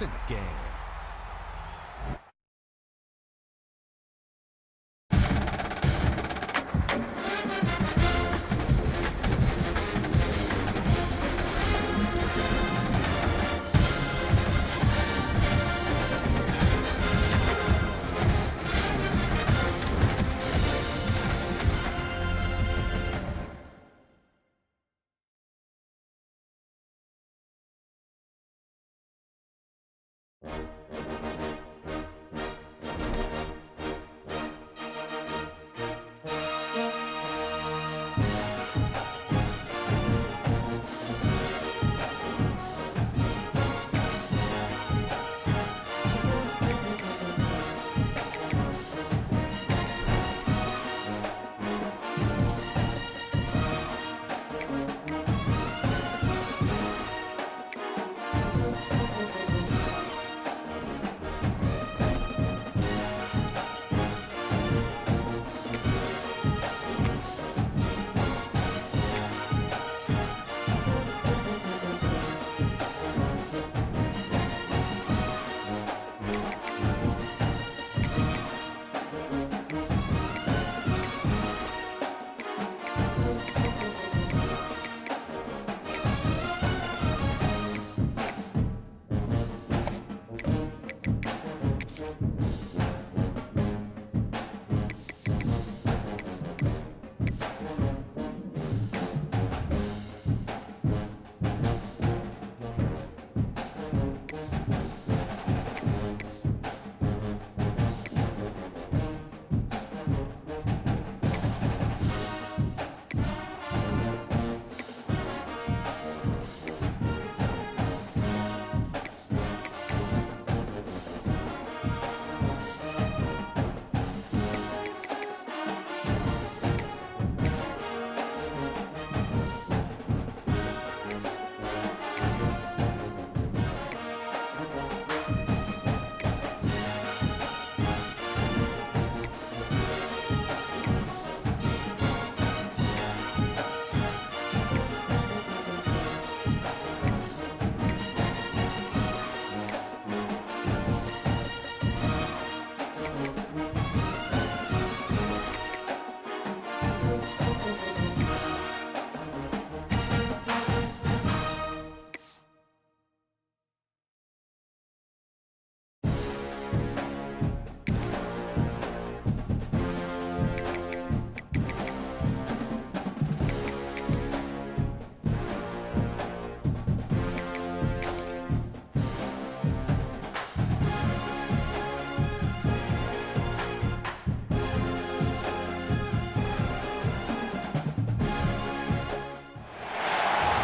in the game.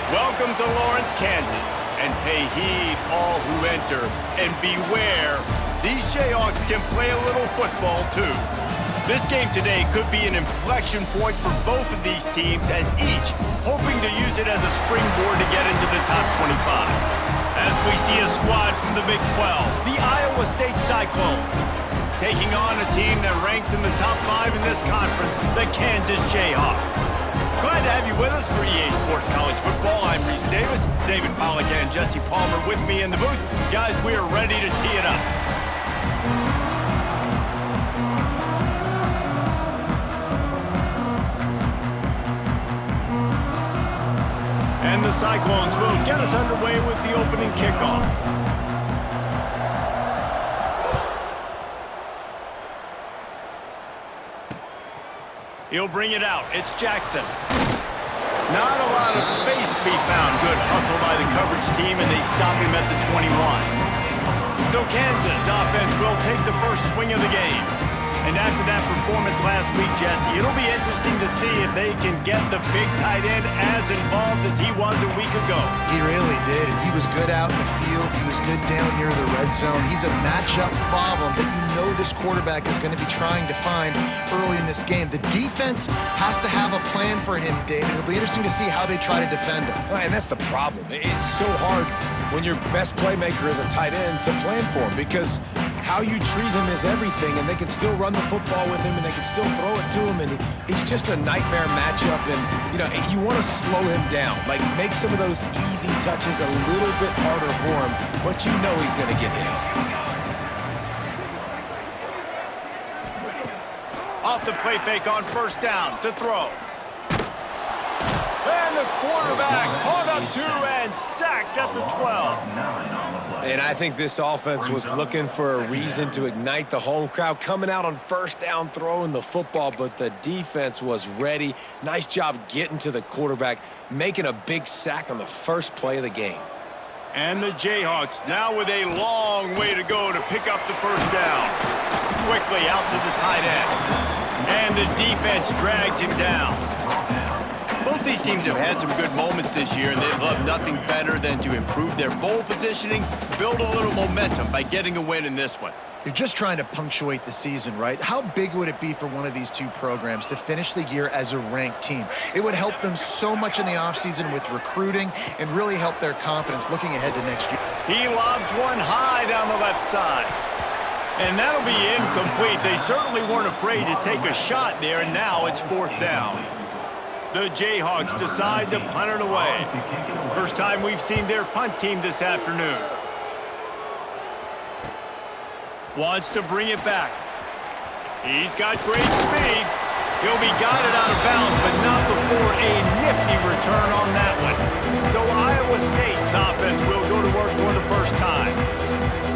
Welcome to Lawrence, Kansas, and pay heed all who enter, and beware, these Jayhawks can play a little football too. This game today could be an inflection point for both of these teams, as each hoping to use it as a springboard to get into the top 25. As we see a squad from the Big 12, the Iowa State Cyclones, taking on a team that ranks in the top 5 in this conference, the Kansas Jayhawks. Glad to have you with us for EA Sports College Football. I'm Reese Davis, David Pollack and Jesse Palmer with me in the booth. Guys, we are ready to tee it up. And the Cyclones will get us underway with the opening kickoff. He'll bring it out. It's Jackson. Not a lot of space to be found. Good hustle by the coverage team, and they stop him at the 21. So Kansas offense will take the first swing of the game. And after that performance last week, Jesse, it'll be interesting to see if they can get the big tight end as involved as he was a week ago. He really did, and he was good out in the field. He was good down near the red zone. He's a matchup problem that you know this quarterback is going to be trying to find early in this game. The defense has to have a plan for him, David. It'll be interesting to see how they try to defend him. Right, and that's the problem. It's so hard when your best playmaker is a tight end to plan for him, because how you treat him is everything, and they can still run the football with him, and they can still throw it to him, and he's just a nightmare matchup. And, you know, you want to slow him down, like make some of those easy touches a little bit harder for him, but you know he's going to get his. Off the play fake on first down to throw. And the quarterback caught up to and sacked at the 12. And I think this offense was looking for a reason to ignite the home crowd, coming out on first down, throwing the football, but the defense was ready. Nice job getting to the quarterback, making a big sack on the first play of the game. And the Jayhawks now with a long way to go to pick up the first down. Quickly out to the tight end. And the defense drags him down. Both these teams have had some good moments this year, and they'd love nothing better than to improve their bowl positioning, build a little momentum by getting a win in this one. You're just trying to punctuate the season, right? How big would it be for one of these two programs to finish the year as a ranked team? It would help them so much in the offseason with recruiting and really help their confidence looking ahead to next year. He lobs one high down the left side. And that'll be incomplete. They certainly weren't afraid to take a shot there, and now it's fourth down. The Jayhawks decide to punt it away. First time we've seen their punt team this afternoon. Wants to bring it back. He's got great speed. He'll be guided out of bounds, but not before a nifty return on that one. So Iowa State's offense will go to work for the first time.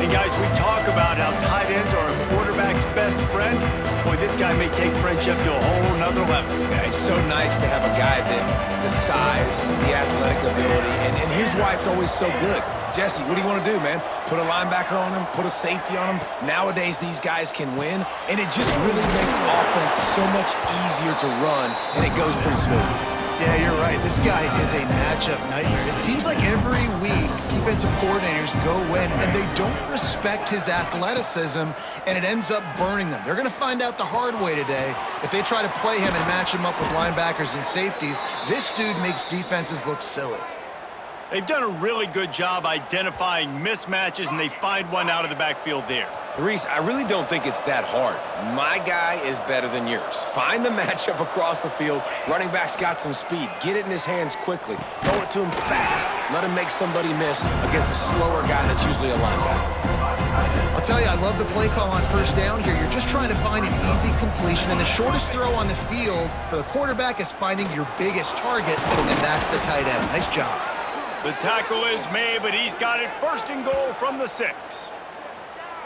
And guys, we talk about how tight ends are a quarterback's best friend. Boy, this guy may take friendship to a whole nother level. Yeah, it's so nice to have a guy that the size, the athletic ability, and here's why it's always so good. Jesse, what do you want to do, man? Put a linebacker on him, put a safety on him. Nowadays, these guys can win, and it just really makes offense so much easier to run, and it goes pretty smooth. Yeah, you're right. This guy is a matchup nightmare. It seems like every week defensive coordinators go in and they don't respect his athleticism, and it ends up burning them. They're going to find out the hard way today. If they try to play him and match him up with linebackers and safeties, this dude makes defenses look silly. They've done a really good job identifying mismatches, and they find one out of the backfield there. Reese, I really don't think it's that hard. My guy is better than yours. Find the matchup across the field. Running back's got some speed. Get it in his hands quickly. Throw it to him fast. Let him make somebody miss against a slower guy that's usually a linebacker. I'll tell you, I love the play call on first down here. You're just trying to find an easy completion, and the shortest throw on the field for the quarterback is finding your biggest target, and that's the tight end. Nice job. The tackle is made, but he's got it first and goal from the 6.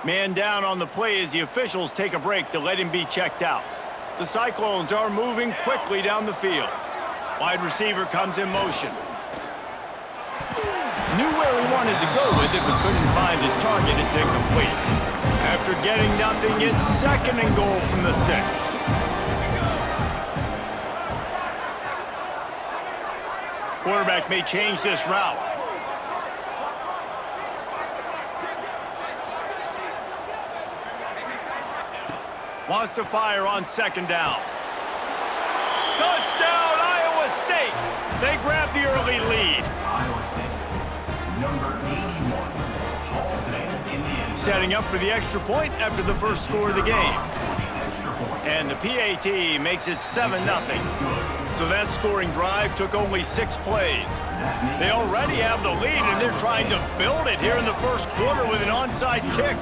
Man down on the play as the officials take a break to let him be checked out. The Cyclones are moving quickly down the field. Wide receiver comes in motion. Knew where he wanted to go with it, but couldn't find his target. It's incomplete. After getting nothing, it's second and goal from the 6. Quarterback may change this route. Wants to fire on second down. Touchdown, Iowa State! They grab the early lead. Iowa State, number 81, Halsey, Indiana. Setting up for the extra point after the first score of the game. And the PAT makes it 7-0. So that scoring drive took only 6 plays. They already have the lead, and they're trying to build it here in the first quarter with an onside kick.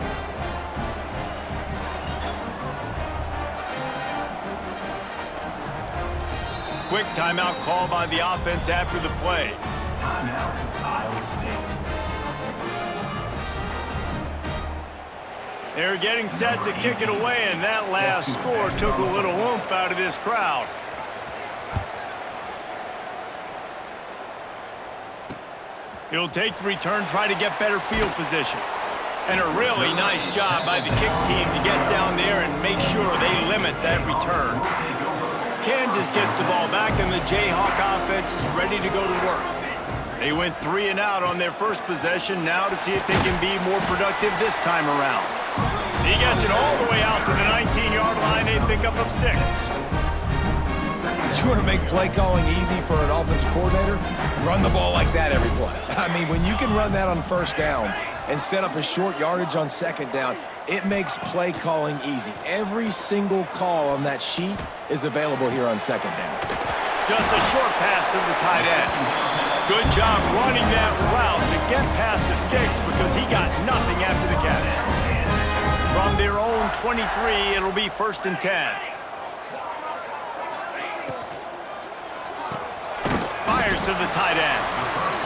Quick timeout call by the offense after the play. Timeout, Iowa State. They're getting set to kick it away, and that last score took a little oomph out of this crowd. He'll take the return, try to get better field position. And a really nice job by the kick team to get down there and make sure they limit that return. Kansas gets the ball back, and the Jayhawk offense is ready to go to work. They went 3 and out on their first possession, now to see if they can be more productive this time around. He gets it all the way out to the 19-yard line, a pickup of 6. You want to make play calling easy for an offensive coordinator? Run the ball like that every play. I mean, when you can run that on first down and set up a short yardage on second down, it makes play calling easy. Every single call on that sheet is available here on second down. Just a short pass to the tight end. Good job running that route to get past the sticks because he got nothing after the catch. From their own 23, it'll be 1st and 10. Fires to the tight end.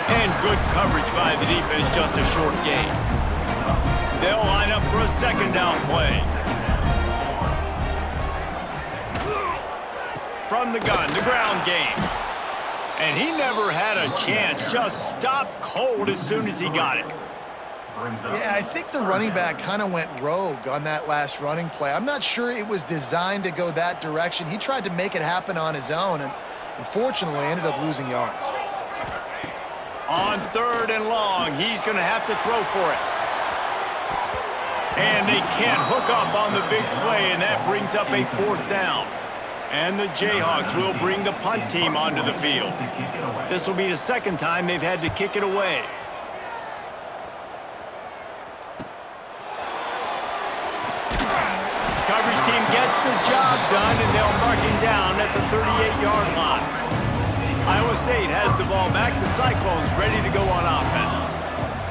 And good coverage by the defense, just a short gain. They'll line up for a second down play. From the gun, the ground game. And he never had a chance, just stopped cold as soon as he got it. Yeah, I think the running back kind of went rogue on that last running play. I'm not sure it was designed to go that direction. He tried to make it happen on his own, and unfortunately ended up losing yards. On 3rd and long, he's going to have to throw for it. And they can't hook up on the big play, and that brings up a 4th down. And the Jayhawks will bring the punt team onto the field. This will be the second time they've had to kick it away. Coverage team gets the job done, and they'll mark him down at the 38-yard line. Iowa State has the ball back. The Cyclones ready to go on offense.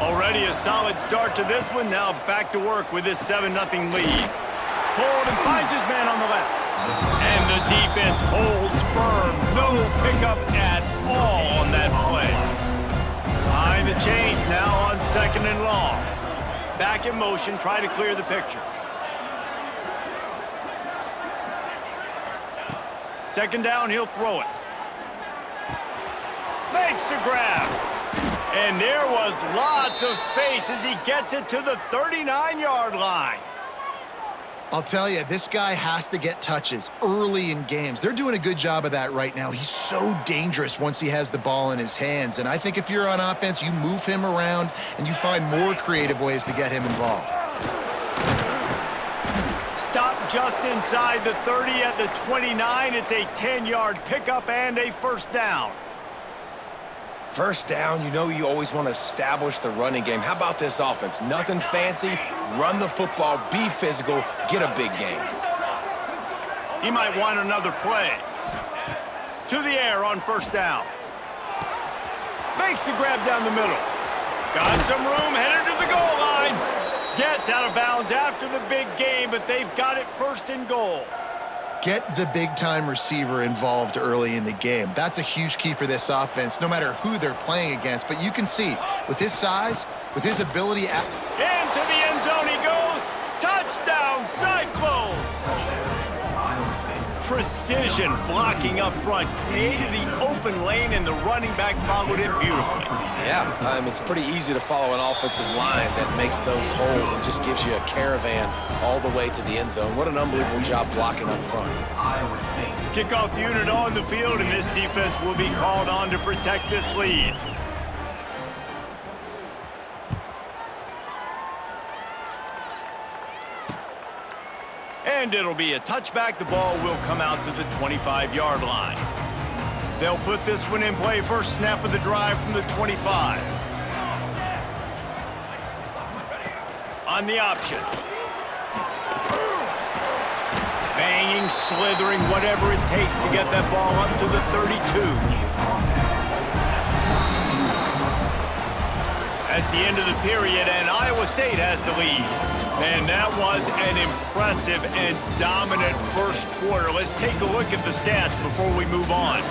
Already a solid start to this one. Now back to work with this 7-0 lead. Pulled and finds his man on the left. And the defense holds firm. No pickup at all on that play. Behind the chains now on 2nd and long. Back in motion, try to clear the picture. 2nd down, he'll throw it. Makes the grab. And there was lots of space as he gets it to the 39-yard line. I'll tell you, this guy has to get touches early in games. They're doing a good job of that right now. He's so dangerous once he has the ball in his hands. And I think if you're on offense, you move him around and you find more creative ways to get him involved. Stop just inside the 30 at the 29. It's a 10-yard pickup and a 1st down. First down, you know you always want to establish the running game. How about this offense? Nothing fancy. Run the football, be physical, get a big gain. He might want another play. To the air on 1st down. Makes the grab down the middle. Got some room, headed to the goal line. Gets out of bounds after the big game, but they've got it 1st and goal. Get the big-time receiver involved early in the game. That's a huge key for this offense, no matter who they're playing against. But you can see, with his size, with his ability... Into the end zone he goes. Touchdown, Cyclones! Precision blocking up front. Created the open lane, and the running back followed it beautifully. Yeah, it's pretty easy to follow an offensive line that makes those holes and just gives you a caravan all the way to the end zone. What an unbelievable job blocking up front. Kickoff unit on the field, and this defense will be called on to protect this lead. And it'll be a touchback. The ball will come out to the 25-yard line. They'll put this one in play. First snap of the drive from the 25. On the option. Banging, slithering, whatever it takes to get that ball up to the 32. That's the end of the period, and Iowa State has the lead. And that was an impressive and dominant first quarter. Let's take a look at the stats before we move on.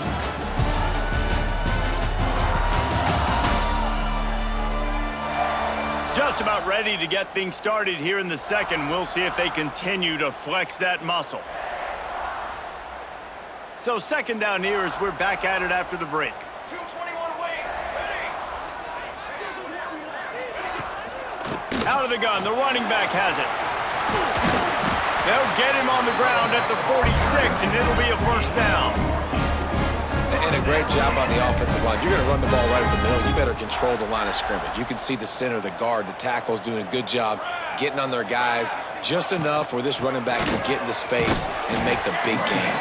Just about ready to get things started here in the second. We'll see if they continue to flex that muscle. So 2nd down here as we're back at it after the break. 2:21 away. Out of the gun, the running back has it. They'll get him on the ground at the 46, and it'll be a 1st down. And a great job on the offensive line. If you're going to run the ball right at the middle, you better control the line of scrimmage. You can see the center, the guard, the tackle's doing a good job getting on their guys just enough where this running back can get into space and make the big game.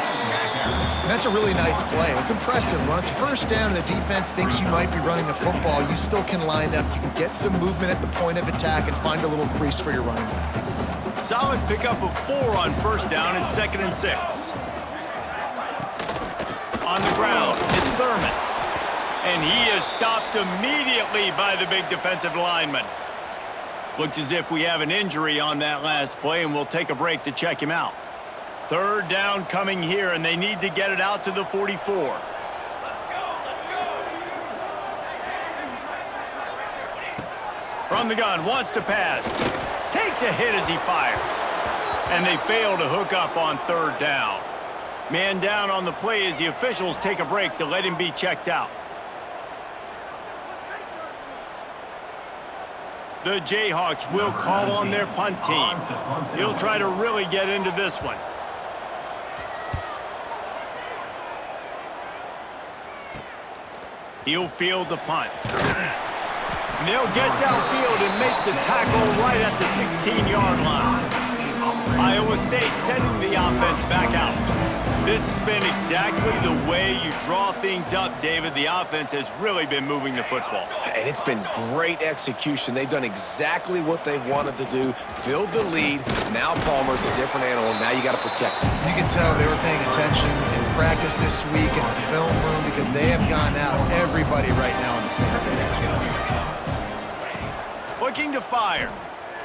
And that's a really nice play. It's impressive. When it's first down and the defense thinks you might be running the football, you still can line up. You can get some movement at the point of attack and find a little crease for your running back. Solid pickup of 4 on first down and 2nd and 6. On the ground, it's Thurman. And he is stopped immediately by the big defensive lineman. Looks as if we have an injury on that last play, and we'll take a break to check him out. 3rd down coming here, and they need to get it out to the 44. From the gun, wants to pass. Takes a hit as he fires. And they fail to hook up on 3rd down. Man down on the play as the officials take a break to let him be checked out. The Jayhawks will call on their punt team. He'll try to really get into this one. He'll field the punt. And they'll get downfield and make the tackle right at the 16-yard line. Iowa State sending the offense back out. This has been exactly the way you draw things up, David. The offense has really been moving the football. And it's been great execution. They've done exactly what they've wanted to do. Build the lead. Now Palmer's a different animal. Now you got to protect him. You can tell they were paying attention in practice this week in the film room because they have gone out, everybody right now on the same page. Looking to fire.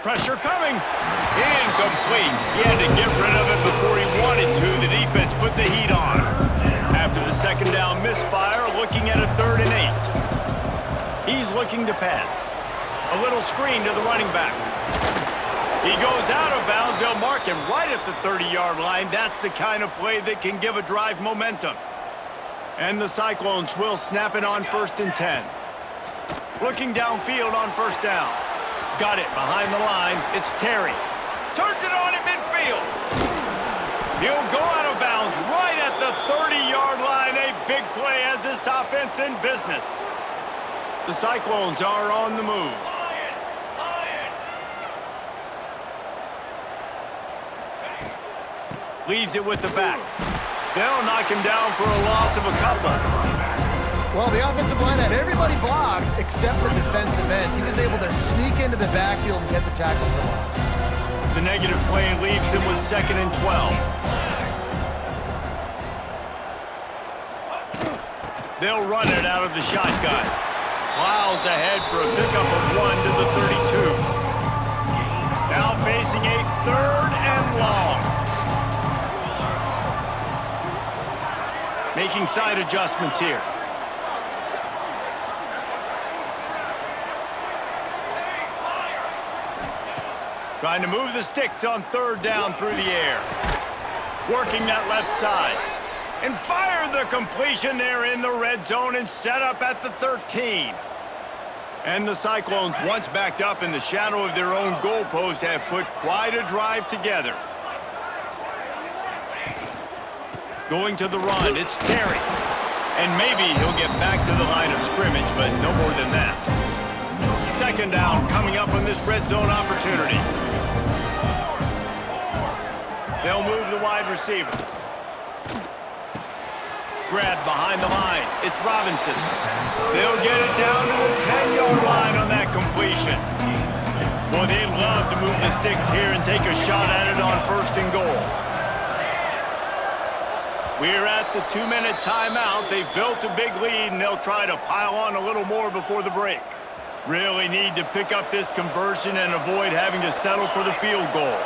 Pressure coming. Incomplete. He had to get rid of it before he wanted to. The defense put the heat on. After the 2nd down misfire, looking at a 3rd and 8. He's looking to pass. A little screen to the running back. He goes out of bounds. They'll mark him right at the 30-yard line. That's the kind of play that can give a drive momentum. And the Cyclones will snap it on 1st and 10. Looking downfield on 1st down. Got it behind the line. It's Terry. Turns it on at midfield. He'll go out of bounds right at the 30-yard line. A big play has this offense in business. The Cyclones are on the move. Leaves it with the back. They'll knock him down for a loss of a couple. Well, the offensive line had everybody blocked except the defensive end. He was able to sneak into the backfield and get the tackle for loss. The negative play leaves him with 2nd and 12. They'll run it out of the shotgun. Plows ahead for a pickup of 1 to the 32. Now facing a 3rd and long. Making side adjustments here. Trying to move the sticks on 3rd down through the air. Working that left side. And fire the completion there in the red zone and set up at the 13. And the Cyclones, once backed up in the shadow of their own goalpost, have put quite a drive together. Going to the run, it's Terry. And maybe he'll get back to the line of scrimmage, but no more than that. 2nd down coming up on this red zone opportunity. They'll move the wide receiver. Grab behind the line. It's Robinson. They'll get it down to the 10-yard line on that completion. Boy, they'd love to move the sticks here and take a shot at it on 1st and goal. We're at the 2-minute timeout. They've built a big lead, and they'll try to pile on a little more before the break. Really need to pick up this conversion and avoid having to settle for the field goal.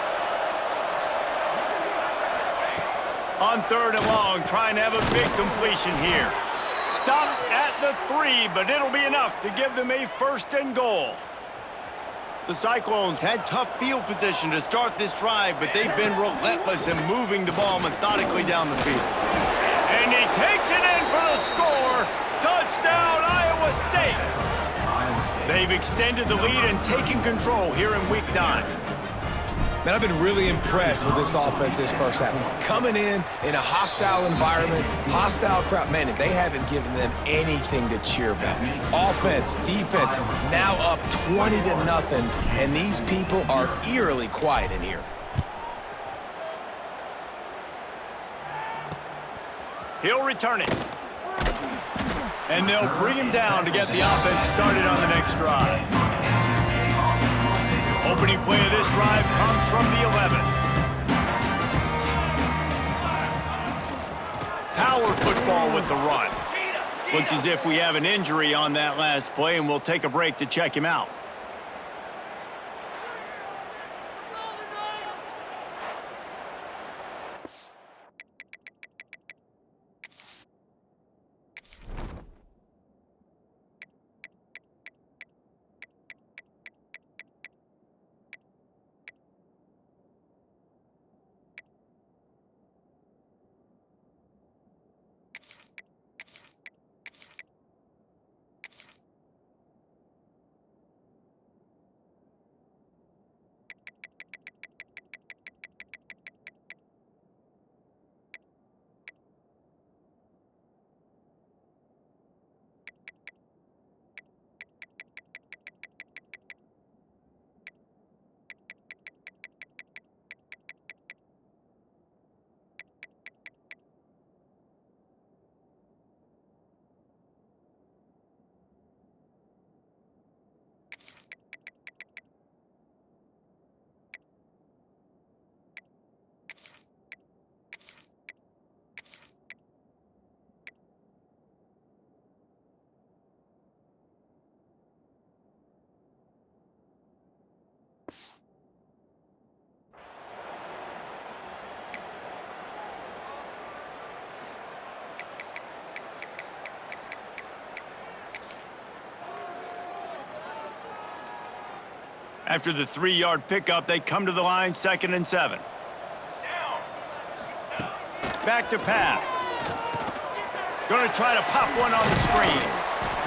On 3rd and long, trying to have a big completion here. Stopped at the 3, but it'll be enough to give them a 1st and goal. The Cyclones had tough field position to start this drive, but they've been relentless in moving the ball methodically down the field. And he takes it in for the score. Touchdown, Iowa State. They've extended the lead and taken control here in Week 9. Man, I've been really impressed with this offense this first half. Coming in a hostile environment, hostile crowd. Man, they haven't given them anything to cheer about. Offense, defense, now up 20-0, and these people are eerily quiet in here. He'll return it. And they'll bring him down to get the offense started on the next drive. Opening play of this drive comes from the 11. Power football with the run. Looks as if we have an injury on that last play, and we'll take a break to check him out. After the 3-yard pickup, they come to the line, 2nd and 7. Back to pass. Going to try to pop one on the screen.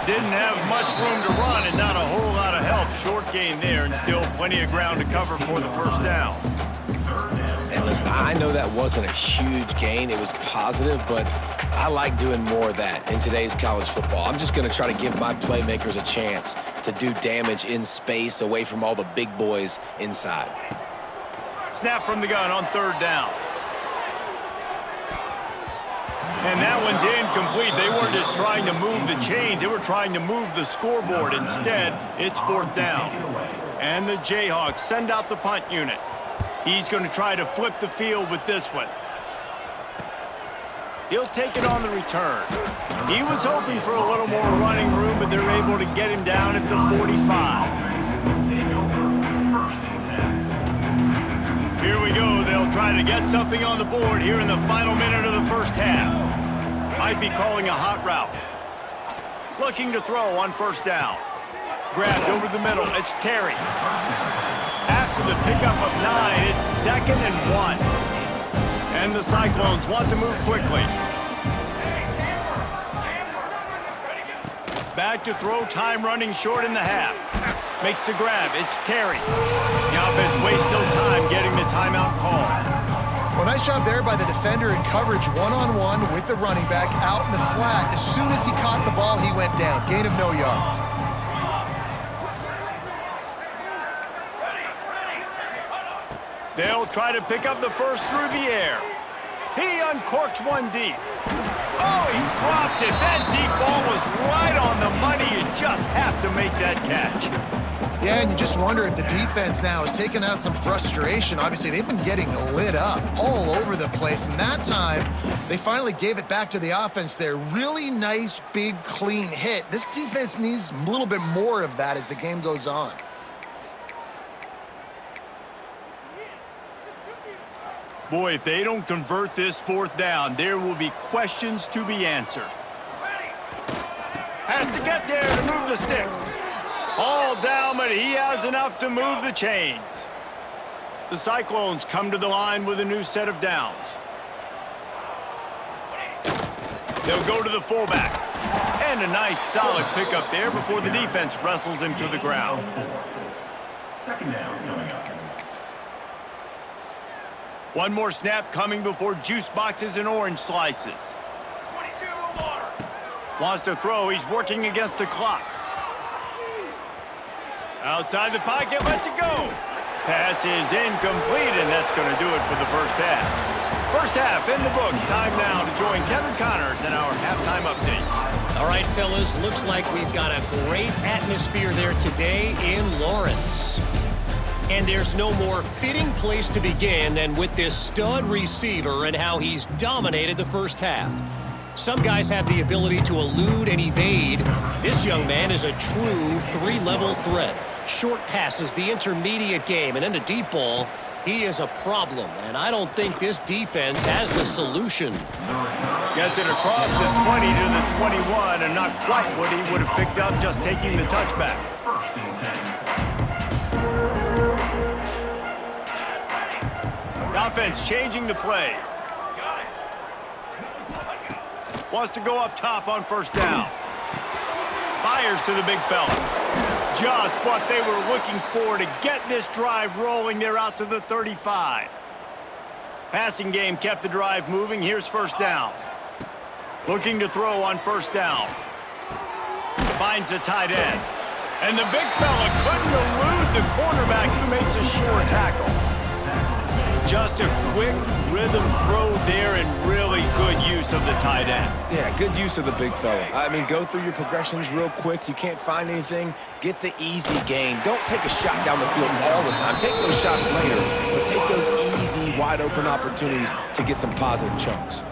Didn't have much room to run and not a whole lot of help. Short gain there and still plenty of ground to cover for the first down. And listen, I know that wasn't a huge gain. It was positive, but I like doing more of that in today's college football. I'm just going to try to give my playmakers a chance to do damage in space away from all the big boys inside. Snap from the gun on 3rd down. And that one's incomplete. They weren't just trying to move the chains. They were trying to move the scoreboard. Instead, it's 4th down. And the Jayhawks send out the punt unit. He's going to try to flip the field with this one. He'll take it on the return. He was hoping for a little more running room, but they're able to get him down at the 45. Here we go. They'll try to get something on the board here in the final minute of the first half. Might be calling a hot route. Looking to throw on 1st down. Grabbed over the middle. It's Terry. After the pickup of 9, it's 2nd and 1. And the Cyclones want to move quickly. Back to throw, time running short in the half. Makes the grab, it's Terry. The offense wastes no time getting the timeout call. Well, nice job there by the defender in coverage one-on-one with the running back out in the flat. As soon as he caught the ball, he went down. Gain of no yards. They'll try to pick up the first through the air. He uncorks one deep. Oh, he dropped it. That deep ball was right on the money. You just have to make that catch. Yeah, and you just wonder if the defense now has taken out some frustration. Obviously, they've been getting lit up all over the place. And that time, they finally gave it back to the offense there. Really nice, big, clean hit. This defense needs a little bit more of that as the game goes on. Boy, if they don't convert this 4th down, there will be questions to be answered. Has to get there to move the sticks. All down, but he has enough to move the chains. The Cyclones come to the line with a new set of downs. They'll go to the fullback. And a nice, solid pickup there before the defense wrestles him to the ground. 2nd down coming up. One more snap coming before juice boxes and orange slices. 22 water. Wants to throw. He's working against the clock. Outside the pocket, lets it go. Pass is incomplete, and that's going to do it for the first half. First half in the books. Time now to join Kevin Connors in our halftime update. All right, fellas, looks like we've got a great atmosphere there today in Lawrence. And there's no more fitting place to begin than with this stud receiver and how he's dominated the first half. Some guys have the ability to elude and evade. This young man is a true three-level threat. Short passes, the intermediate game, and then the deep ball. He is a problem, and I don't think this defense has the solution. Gets it across the 20 to the 21, and not quite what he would have picked up just taking the touchback. First and 10. The offense changing the play. Wants to go up top on first down. Fires to the big fella. Just what they were looking for to get this drive rolling. They're out to the 35. Passing game kept the drive moving. Here's first down. Looking to throw on first down. Finds the tight end. And the big fella couldn't elude the cornerback who makes a sure tackle. Just a quick rhythm throw there and really good use of the tight end. Yeah, good use of the big fella. I mean, go through your progressions real quick. You can't find anything, get the easy gain. Don't take a shot down the field all the time. Take those shots later, but take those easy, wide-open opportunities to get some positive chunks.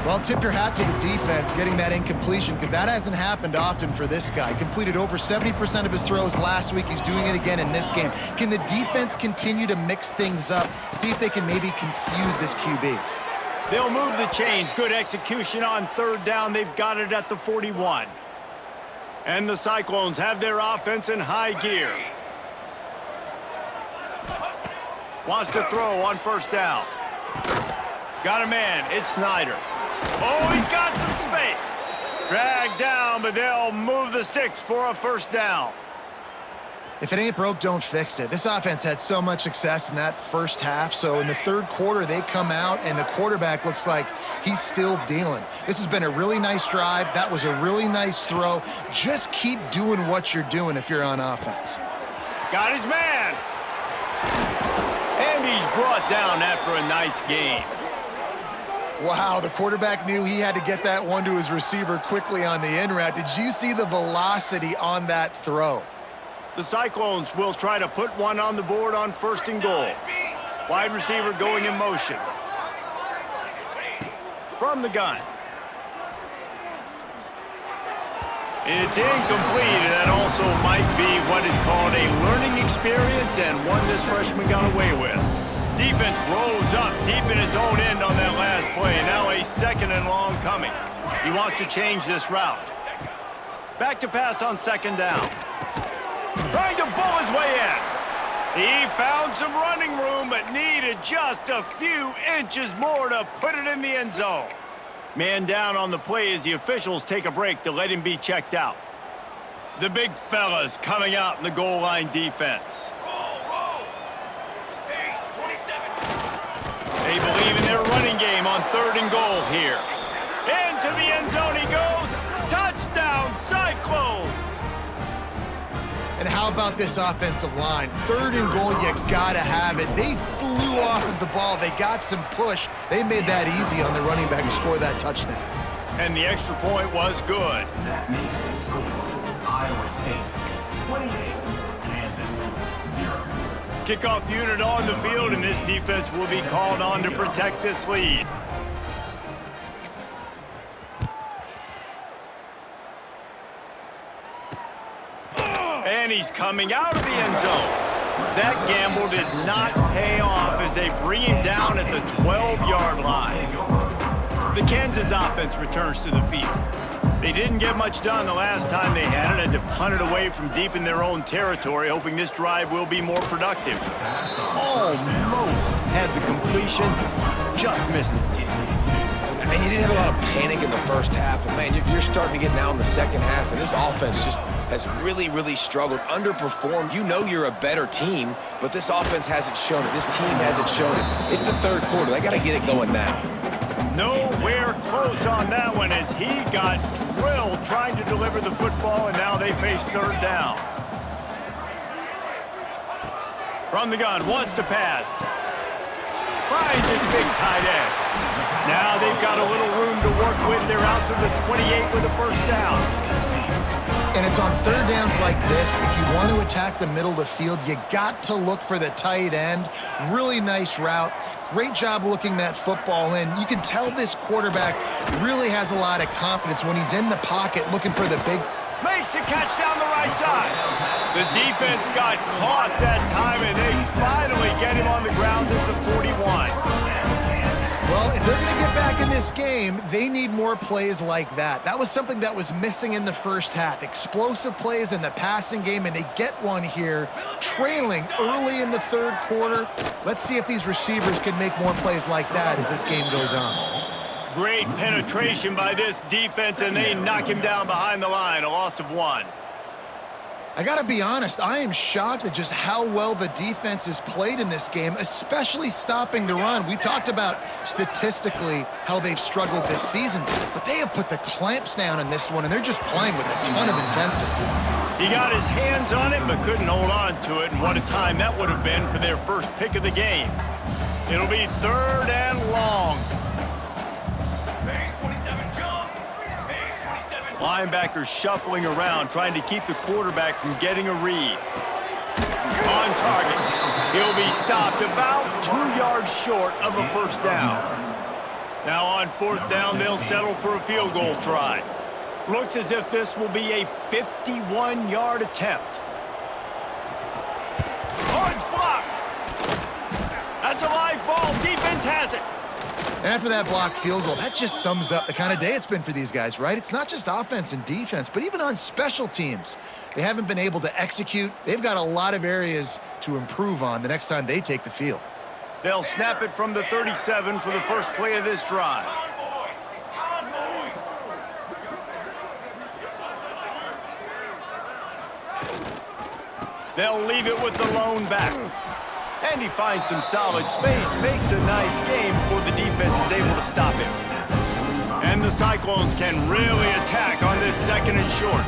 Well, tip your hat to the defense getting that incompletion, because that hasn't happened often for this guy. Completed over 70% of his throws last week. He's doing it again in this game. Can the defense continue to mix things up? See if they can maybe confuse this QB. They'll move the chains. Good execution on third down. They've got it at the 41. And the Cyclones have their offense in high gear. Wants to throw on first down. Got a man. It's Snyder. Oh, he's got some space. Dragged down, but they'll move the sticks for a first down. If it ain't broke, don't fix it. This offense had so much success in that first half, so in the third quarter, they come out, and the quarterback looks like he's still dealing. This has been a really nice drive. That was a really nice throw. Just keep doing what you're doing if you're on offense. Got his man. And he's brought down after a nice game. Wow, the quarterback knew he had to get that one to his receiver quickly on the in route. Did you see the velocity on that throw? The Cyclones will try to put one on the board on first and goal. Wide receiver going in motion. From the gun. It's incomplete, and that also might be what is called a learning experience and one this freshman got away with. Defense rolls up deep in its own end on that last play. Now a second and long coming. He wants to change this route. Back to pass on second down. Trying to bull his way in. He found some running room, but needed just a few inches more to put it in the end zone. Man down on the play as the officials take a break to let him be checked out. The big fellas coming out in the goal line defense. They believe in their running game on third and goal here. Into the end zone he goes. Touchdown, Cyclones! And how about this offensive line? Third and goal, you gotta have it. They flew off of the ball. They got some push. They made that easy on the running back to score that touchdown. And the extra point was good. That makes the score Iowa State 28, Kansas 0. Kickoff unit on the field, and this defense will be called on to protect this lead. And he's coming out of the end zone. That gamble did not pay off as they bring him down at the 12-yard line. The Kansas offense returns to the field. They didn't get much done the last time they had it, and to punt it away from deep in their own territory, hoping this drive will be more productive. Almost had the completion, just missed it. And you didn't have a lot of panic in the first half, but man, you're starting to get now in the second half, and this offense just has really, really struggled, underperformed. You know you're a better team, but this offense hasn't shown it. This team hasn't shown it. It's the third quarter. They got to get it going now. Nowhere close on that one as he got drilled trying to deliver the football, and now they face third down. From the gun, wants to pass. finds his big tight end. Now they've got a little room to work with. They're out to the 28 with a first down. And it's on third downs like this. If you want to attack the middle of the field, you got to look for the tight end. Really nice route. Great job looking that football in. You can tell this quarterback really has a lot of confidence when he's in the pocket looking for the big. Makes the catch down the right side. The defense got caught that time, and they finally get him on the ground at the 41. Well, if they're going to get back in this game, they need more plays like that. That was something that was missing in the first half. Explosive plays in the passing game, and they get one here, trailing early in the third quarter. Let's see if these receivers can make more plays like that as this game goes on. Great penetration by this defense, and they knock him down behind the line, a loss of 1. I got to be honest, I am shocked at just how well the defense has played in this game, especially stopping the run. We've talked about statistically how they've struggled this season, but they have put the clamps down in this one, and they're just playing with a ton of intensity. He got his hands on it, but couldn't hold on to it, and what a time that would have been for their first pick of the game. It'll be 3rd and long. Linebackers shuffling around, trying to keep the quarterback from getting a read. On target. He'll be stopped about 2 yards short of a first down. Now on 4th down, they'll settle for a field goal try. Looks as if this will be a 51-yard attempt. Oh, it's blocked. That's a live ball. Defense has it. And after that blocked field goal, that just sums up the kind of day it's been for these guys, right? It's not just offense and defense, but even on special teams. They haven't been able to execute. They've got a lot of areas to improve on the next time they take the field. They'll snap it from the 37 for the first play of this drive. They'll leave it with the lone back. And he finds some solid space, makes a nice game before the defense is able to stop him. And the Cyclones can really attack on this 2nd and short.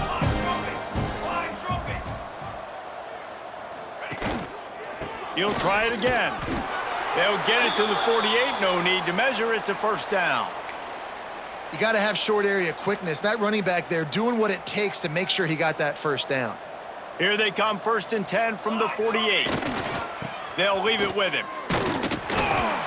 He'll try it again. They'll get it to the 48, no need to measure, it's a first down. You got to have short area quickness. That running back there doing what it takes to make sure he got that first down. Here they come, 1st and 10 from the 48. They'll leave it with him.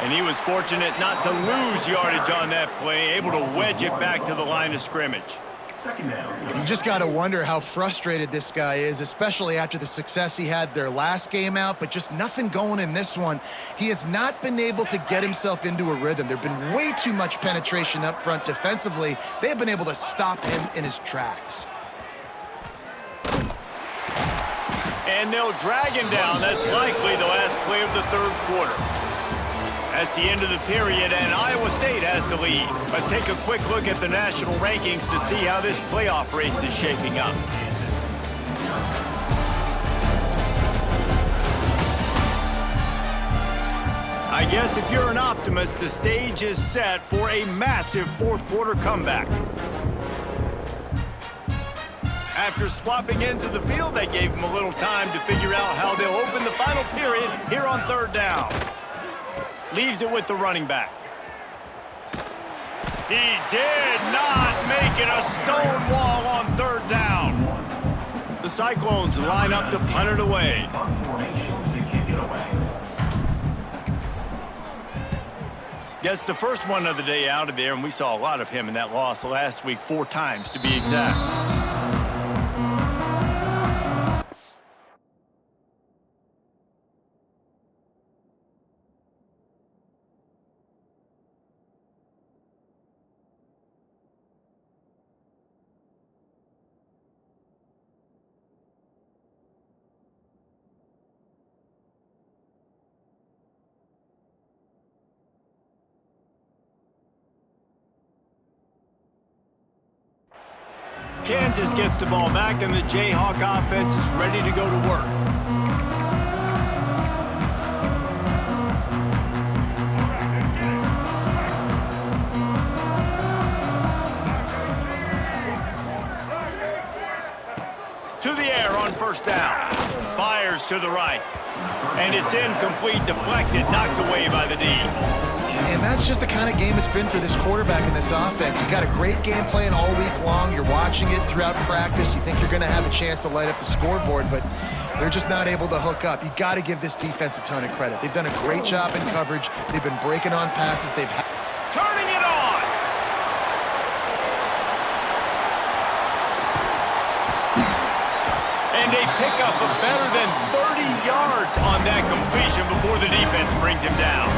And he was fortunate not to lose yardage on that play, able to wedge it back to the line of scrimmage. You just got to wonder how frustrated this guy is, especially after the success he had their last game out, but just nothing going in this one. He has not been able to get himself into a rhythm. There's been way too much penetration up front defensively. They have been able to stop him in his tracks. And they'll drag him down. That's likely the last play of the 3rd quarter. That's the end of the period, and Iowa State has the lead. Let's take a quick look at the national rankings to see how this playoff race is shaping up. I guess if you're an optimist, the stage is set for a massive 4th quarter comeback. After swapping ends of the field, they gave him a little time to figure out how they'll open the final period here on 3rd down. Leaves it with the running back. He did not make it a stone wall on 3rd down. The Cyclones line up to punt it away. Gets the first one of the day out of there, and we saw a lot of him in that loss last week, 4 times to be exact. Kansas gets the ball back, and the Jayhawk offense is ready to go to work. To the air on first down. Fires to the right. And it's incomplete, deflected, knocked away by the D. And that's just the kind of game it's been for this quarterback in this offense. You got a great game plan all week long. You're watching it throughout practice. You think you're going to have a chance to light up the scoreboard, but they're just not able to hook up. You got to give this defense a ton of credit. They've done a great job in coverage. They've been breaking on passes. Turning it on! And they pick up a better than 30 yards on that completion before the defense brings him down.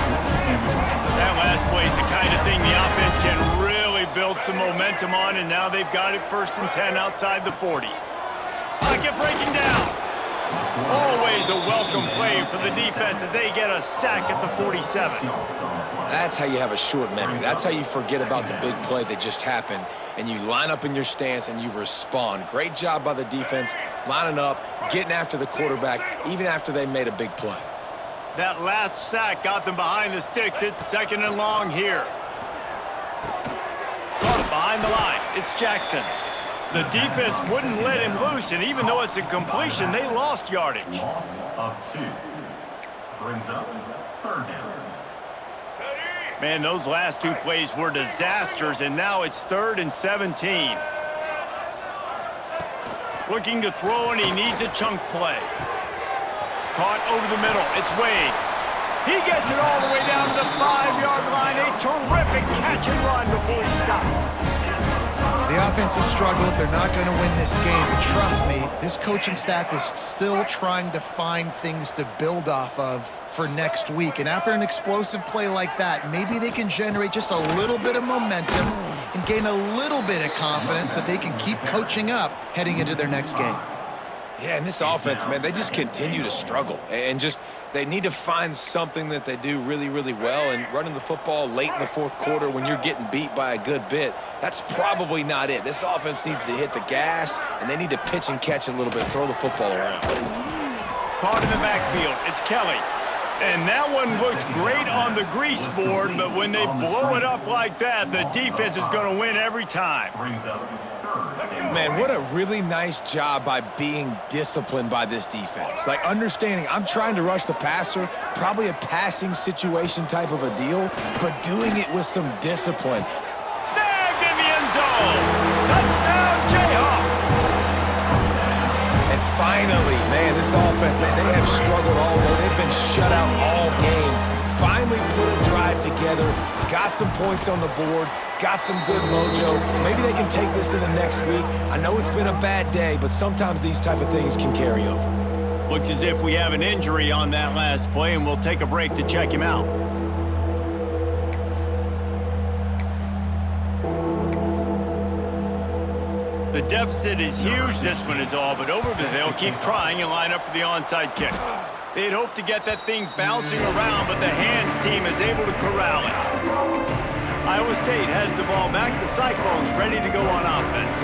That last play is the kind of thing the offense can really build some momentum on, and now they've got it 1st and 10 outside the 40. Pocket breaking down. Always a welcome play for the defense as they get a sack at the 47. That's how you have a short memory. That's how you forget about the big play that just happened, and you line up in your stance and you respond. Great job by the defense, lining up, getting after the quarterback, even after they made a big play. That last sack got them behind the sticks. It's 2nd and long here. Caught behind the line. It's Jackson. The defense wouldn't let him loose, and even though it's a completion, they lost yardage. Loss of 2. Brings up 3rd down. Man, those last 2 plays were disasters, and now it's 3rd and 17. Looking to throw, and he needs a chunk play. Caught over the middle. It's Wade. He gets it all the way down to the 5-yard line. A terrific catch and run before he stopped. The offense has struggled. They're not going to win this game. But trust me, this coaching staff is still trying to find things to build off of for next week. And after an explosive play like that, maybe they can generate just a little bit of momentum and gain a little bit of confidence that they can keep coaching up heading into their next game. Yeah, and this offense, man, they just continue to struggle. And just, they need to find something that they do really, really well. And running the football late in the 4th quarter when you're getting beat by a good bit, that's probably not it. This offense needs to hit the gas, and they need to pitch and catch a little bit, throw the football around. Caught in the backfield. It's Kelly. And that one looked great on the grease board, but when they blow it up like that, the defense is going to win every time. Brings up 3rd and Man, what a really nice job by being disciplined by this defense. Like, understanding I'm trying to rush the passer, probably a passing situation type of a deal, but doing it with some discipline. Snagged in the end zone. Touchdown, Jayhawks. And finally, man, this offense, they have struggled all day. They've been shut out all game. Finally put a drive together, got some points on the board, got some good mojo. Maybe they can take this into next week. I know it's been a bad day, but sometimes these type of things can carry over. Looks as if we have an injury on that last play, and we'll take a break to check him out. The deficit is huge. This one is all but over, but they'll keep trying and line up for the onside kick. They'd hope to get that thing bouncing around, but the hands team is able to corral it. Iowa State has the ball back. The Cyclones ready to go on offense.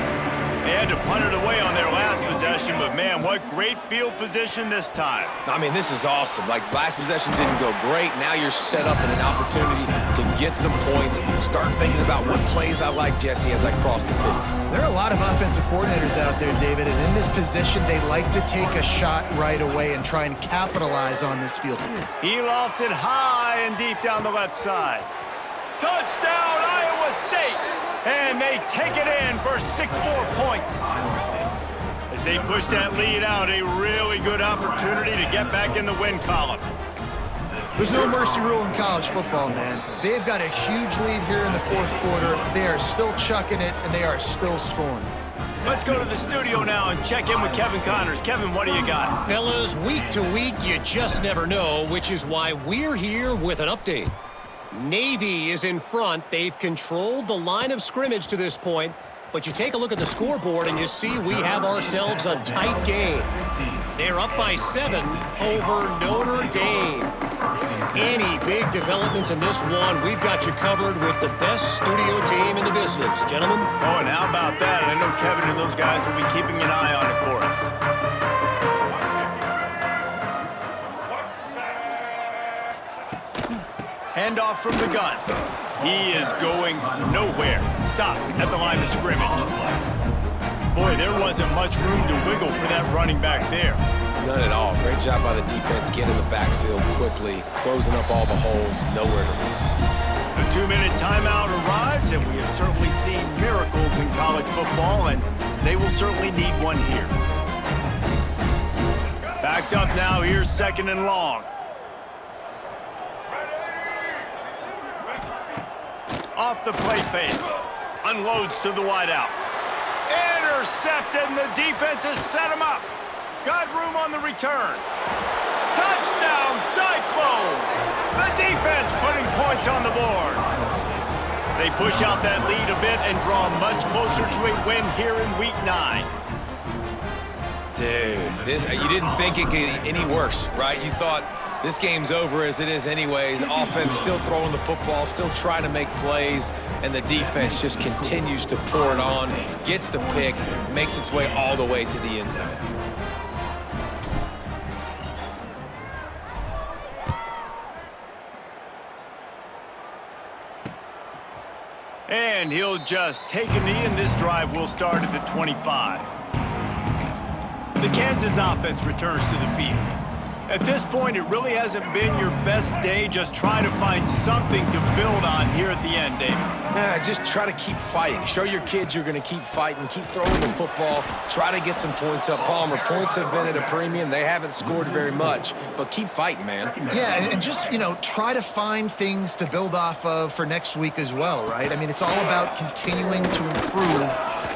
They had to punt it away on their last possession, but man, what great field position this time. I mean, this is awesome. Like, last possession didn't go great. Now you're set up in an opportunity to get some points. Start thinking about what plays I like, Jesse, as I cross the 50. There are a lot of offensive coordinators out there, David, and in this position, they like to take a shot right away and try and capitalize on this field. He lofts it high and deep down the left side. Touchdown, Iowa State! And they take it in for 6 more points. As they push that lead out, a really good opportunity to get back in the win column. There's no mercy rule in college football, man. They've got a huge lead here in the 4th quarter. They are still chucking it, and they are still scoring. Let's go to the studio now and check in with Kevin Connors. Kevin, what do you got? Fellas, week to week, you just never know, which is why we're here with an update. Navy is in front. They've controlled the line of scrimmage to this point, but you take a look at the scoreboard and you see we have ourselves a tight game. They're up by 7 over Notre Dame. Any big developments in this one, we've got you covered with the best studio team in the business, gentlemen. Oh, and how about that? I know Kevin and those guys will be keeping an eye on it for us. Handoff from the gun. He is going nowhere. Stop at the line of scrimmage. boy, there wasn't much room to wiggle for that running back there. None at all. Great job by the defense getting in the backfield quickly, closing up all the holes, nowhere to run. The 2-minute timeout arrives, and we have certainly seen miracles in college football, and they will certainly need one here. Backed up now, here's 2nd and long. Off the play fake. Unloads to the wideout. Intercepted, and the defense has set him up. Got room on the return. Touchdown, Cyclones! The defense putting points on the board. They push out that lead a bit and draw much closer to a win here in Week 9. Dude, you didn't think it could get any worse, right? You thought this game's over as it is anyways. Offense still throwing the football, still trying to make plays, and the defense just continues to pour it on, gets the pick, makes its way all the way to the end zone. And he'll just take a knee, and this drive will start at the 25. The Kansas offense returns to the field. At this point, it really hasn't been your best day. Just try to find something to build on here at the end, David. Just try to keep fighting. Show your kids you're going to keep fighting, keep throwing the football, try to get some points up. Palmer, points have been at a premium. They haven't scored very much, but keep fighting, man. Yeah, and just, try to find things to build off of for next week as well, right? I mean, it's all about continuing to improve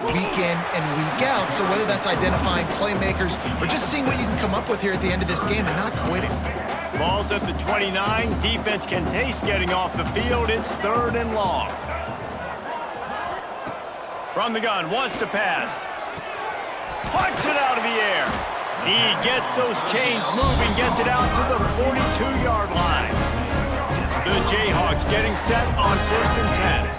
week in and week out. So whether that's identifying playmakers or just seeing what you can come up with here at the end of this game and not quitting. Ball's at the 29. Defense can taste getting off the field. It's 3rd and long. From the gun, wants to pass. Pucks it out of the air. He gets those chains moving, gets it out to the 42-yard line. The Jayhawks getting set on 1st and 10.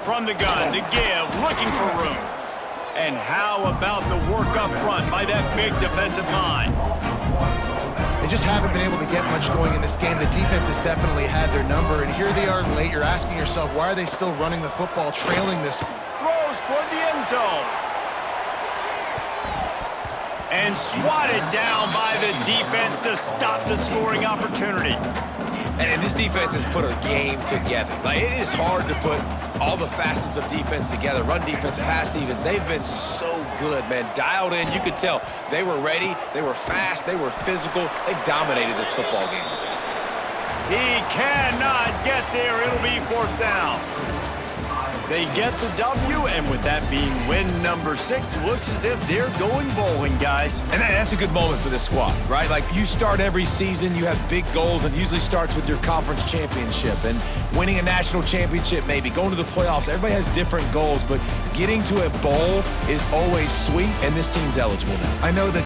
From the gun, the give, looking for room. And how about the work up front by that big defensive line? They just haven't been able to get much going in this game. The defense has definitely had their number, and here they are late. You're asking yourself, why are they still running the football, trailing this? Throws toward the end zone. And swatted down by the defense to stop the scoring opportunity. And this defense has put a game together. Like, it is hard to put all the facets of defense together. Run defense, pass defense. They've been so good, man. Dialed in. You could tell they were ready. They were fast. They were physical. They dominated this football game today. He cannot get there. It'll be 4th down. They get the W, and with that being win number 6, looks as if they're going bowling, guys. And that's a good moment for this squad, right? Like, you start every season, you have big goals, and it usually starts with your conference championship and winning a national championship, maybe going to the playoffs. Everybody has different goals, but getting to a bowl is always sweet, and this team's eligible now. I know that